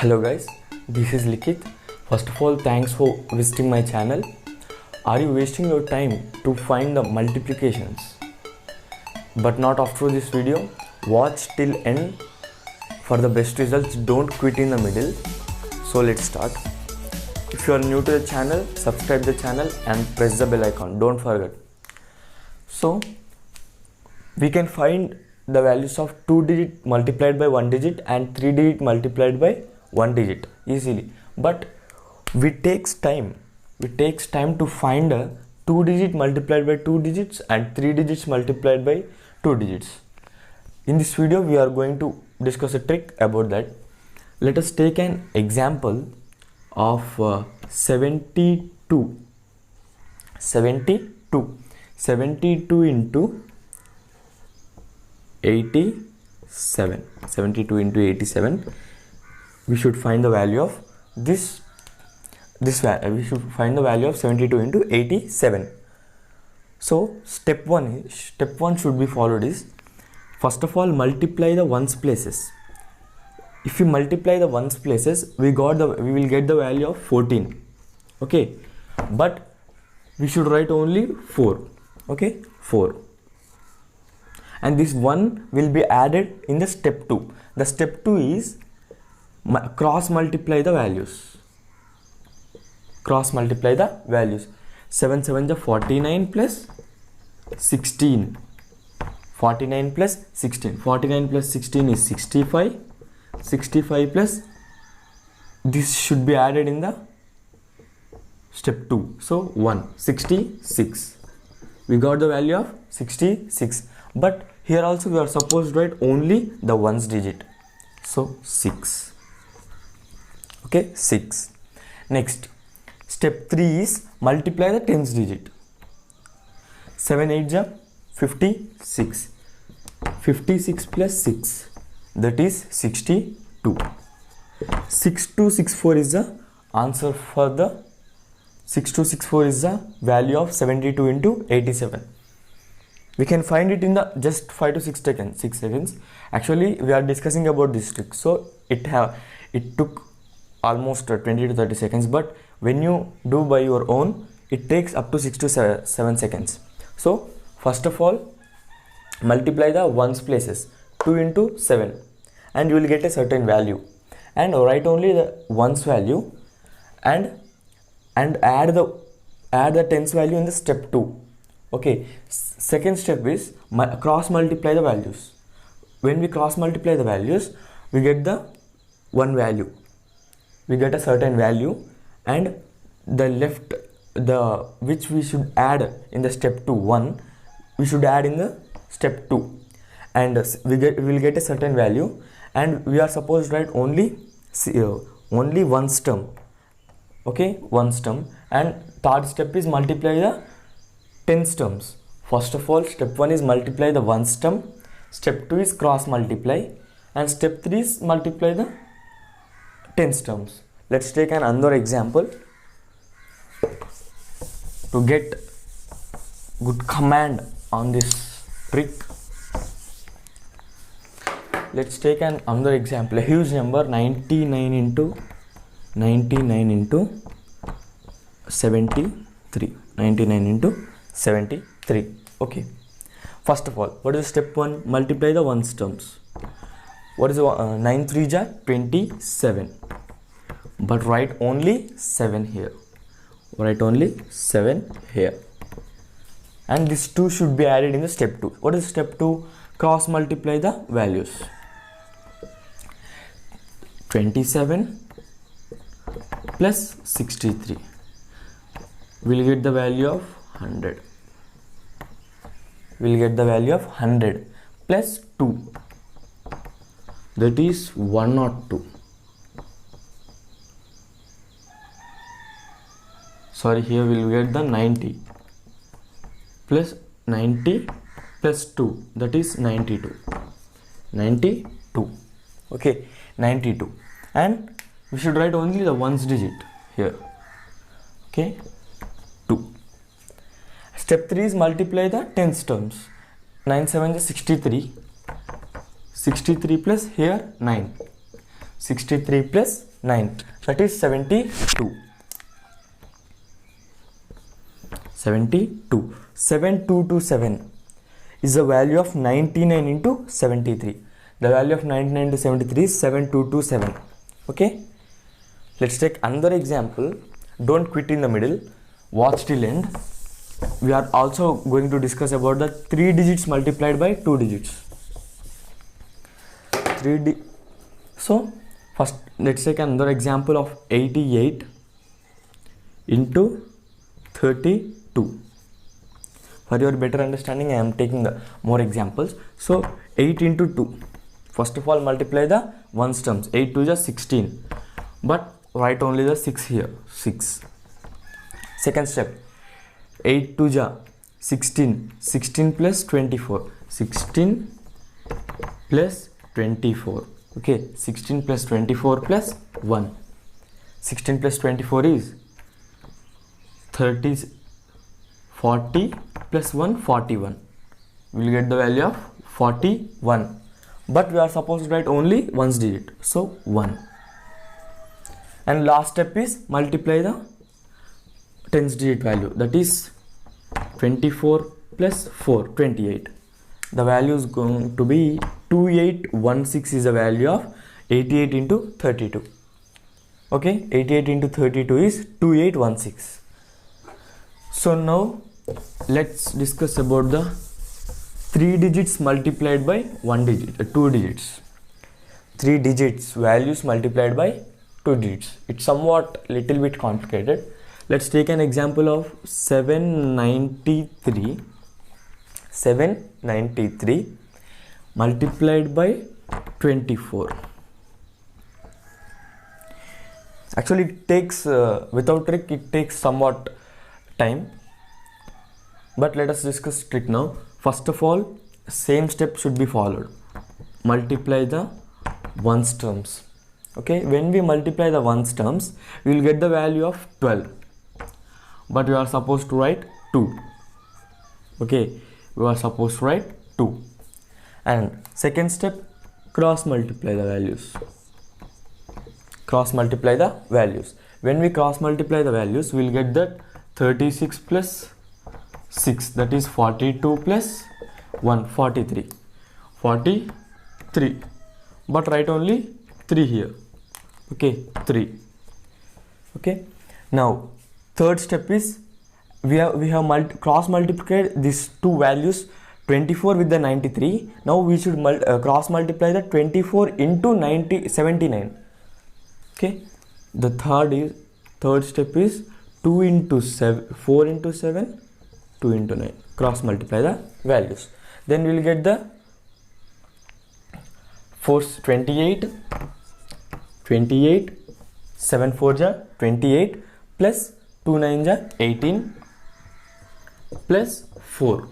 Hello guys, this is Likith. First of all, thanks for visiting my channel. Are you wasting your time to find the multiplications but not after this video? Watch till end for the best results. Don't quit in the middle. So let's start. If you are new to the channel, subscribe the channel and press the bell icon. Don't forget. So we can find the values of 2-digit multiplied by 1 digit and 3-digit multiplied by 1 digit easily, but it takes time to find a 2-digit multiplied by 2 digits and 3 digits multiplied by 2 digits. In this video we are going to discuss a trick about that. Let us take an example of 72 into 87. 72 into 87. We should find the value of we should find the value of 72 into 87. So step one should be followed is, first of all, multiply the ones places. If you multiply the ones places, we will get the value of 14. Okay, but we should write only 4. Okay, 4. And this 1 will be added in the step 2. The step 2 is cross multiply the values. 7 7 is 49 plus 16. 49 plus 16. 49 plus 16 is 65. 65 plus this should be added in the step 2. So 1. 66. We got the value of 66. But here also we are supposed to write only the ones digit. So 6. Okay, 6. Next, step 3 is multiply the tens digit. 7 8 is 56. 56 plus 6, that is 62. 6264 is the answer for the 6264 is the value of 72 into 87. We can find it in the just 5 to 6 seconds. Actually, we are discussing about this trick, so it took almost 20 to 30 seconds, but when you do by your own, it takes up to 6 to 7 seconds. So first of all, multiply the ones places. 2 into 7 and you will get a certain value, and write only the ones value and add the tens value in the step 2. Okay, second step is cross multiply the values. When we cross multiply the values, we get the one value. We get a certain value, and which we should add in the step 2, 1, we should add in the step 2, and we will get a certain value, and we are supposed to write only one's term. Okay, one's term. And third step is multiply the tens terms. First of all, step 1 is multiply the ones term, step 2 is cross multiply, and step 3 is multiply the tens terms. Let's take another example to get good command on this trick. Let's take another example. A huge number, 99 into 73. 99 into 73. Okay. First of all, what is step 1? Multiply the ones terms. What is 9 3 is 27. But write only 7 here. And this 2 should be added in the step 2. What is step 2? Cross multiply the values. 27 plus 63. We'll get the value of 100. Plus 2. That is 102. Sorry, here we will get the 90 plus 90 plus 2, that is 92. Okay, 92. And we should write only the ones digit here. Okay, 2. Step 3 is multiply the tens terms. 9 7 is 63. 63 plus here 9. 63 plus 9, that is 72. 72. 7227 is the value of 99 into 73. The value of 99 into 73 is 7227. Okay, let's take another example. Don't quit in the middle, watch till end. We are also going to discuss about the 3 digits multiplied by 2 digits. So first let's take another example of 88 into 32. For your better understanding, I am taking the more examples. So 8 into 2. First of all, multiply the ones terms. 8 to just 16. But write only the 6 here. 6. Second step. 8 to ja 16. 16 plus 24. 16 plus 24. Okay. 16 plus 24 plus 1. 16 plus 24 is 30. 40 plus 1, 41. We will get the value of 41. But we are supposed to write only ones digit. So 1. And last step is multiply the tens digit value. That is 24 plus 4, 28. The value is going to be 2816 is the value of 88 into 32. Okay, 88 into 32 is 2816. So now let's discuss about the 3 digits multiplied by 1 digit, 2 digits. 3 digits values multiplied by 2 digits. It's somewhat little bit complicated. Let's take an example of 793. 793 multiplied by 24. Actually, it takes without trick it takes somewhat time, but let us discuss trick now. First of all, same step should be followed. Multiply the ones terms. Okay, when we multiply the ones terms, we will get the value of 12, but we are supposed to write 2. Okay, we are supposed to write 2. And second step, cross multiply the values. Cross multiply the values. When we cross multiply the values, we will get that 36 plus 6, that is 42 plus 1, 43. 43. But write only 3 here. Okay, 3. Okay. Now third step is we have cross multiplied these two values, 24 with the 93. Now we should cross multiply the 24 into 79. Okay. The third step is 2 into 7, 4 into 7, 2 into 9. Cross multiply the values. Then we will get the 28, 7 4 ja 28 plus 2 9 ja 18 plus 4.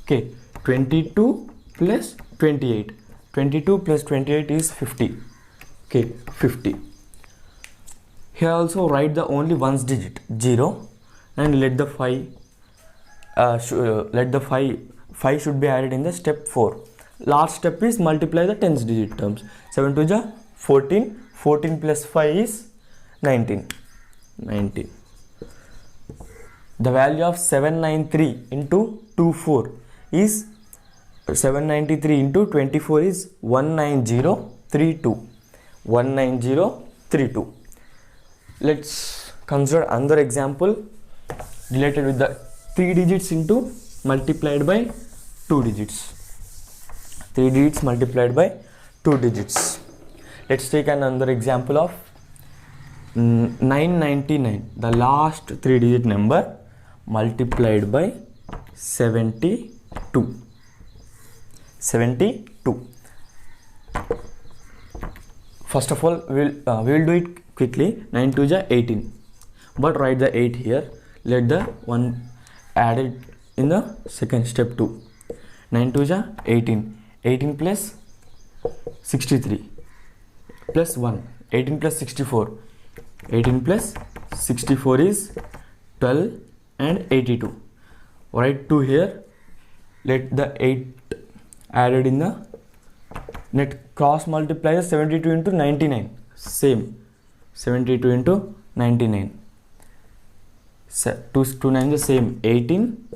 Okay, 22 plus 28. 22 plus 28 is 50. Okay, 50. Here also write the only ones digit 0 and let the 5 5 should be added in the step 4. Last step is multiply the tens digit terms. 7 2 ja 14. 14 plus 5 is 19. 19. The value of 793 into 24 is 793 into 24 is 19032. 19032. Let's consider another example related with the 3 digits into multiplied by 2 digits. 3 digits multiplied by 2 digits. Let's take another example of 999, the last 3 digit number multiplied by 72. 72. First of all, we will do it quickly. 9 2 ja 18, but write the 8 here. Let the 1 added in the second step 2. 9 2 ja 18. 18 plus 63 plus 1. 18 plus 64. 18 plus 64 is 12 and 82. Write 2 here. Let the 8 added in the net. Cross multiply the 72 into 99. Same. 72 into 99. 2 9 the same 18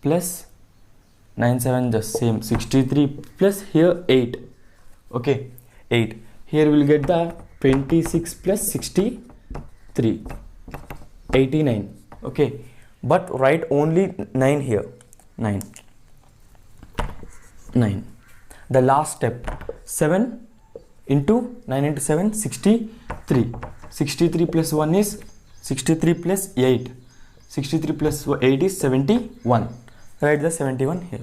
plus 9 7 the same 63 plus here 8. Okay, 8. Here we'll get the 26 plus 63, 89. Okay, but write only 9 here. 9. The last step, 7 into 9 into 7, 63. 63 plus 1 is 63 plus 8. 63 plus 8 is 71. Write the 71 here.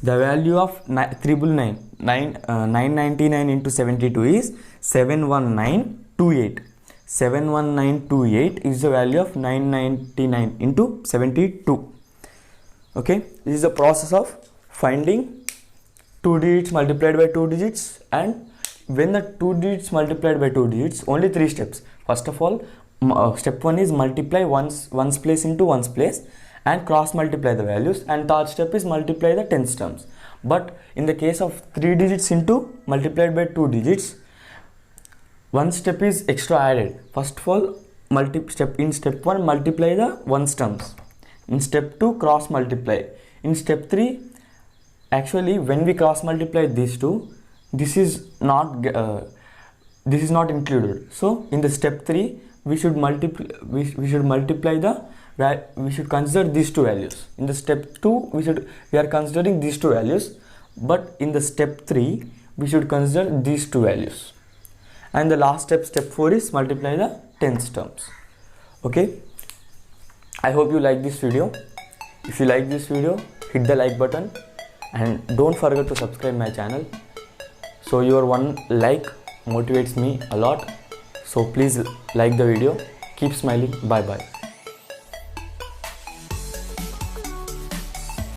The value of 999 into 72 is 71928. 71928 is the value of 999 into 72. Okay, this is the process of finding 2 digits multiplied by 2 digits, and when the 2 digits multiplied by 2 digits, only 3 steps. First of all, step 1 is multiply ones place into ones place and cross multiply the values, and third step is multiply the tens terms. But in the case of 3 digits into multiplied by 2 digits, one step is extra added. First of all, in step 1 multiply the ones terms. In step 2 cross multiply. In step 3, actually when we cross multiply these two, this is not included. So in the step 3 we should consider these two values. In the step 2 we are considering these two values, but in the step 3 we should consider these two values. And the last step, step 4, is multiply the tens terms. Okay, I hope you like this video. If you like this video, hit the like button and don't forget to subscribe my channel. So your one like motivates me a lot. So please like the video. Keep smiling. Bye bye.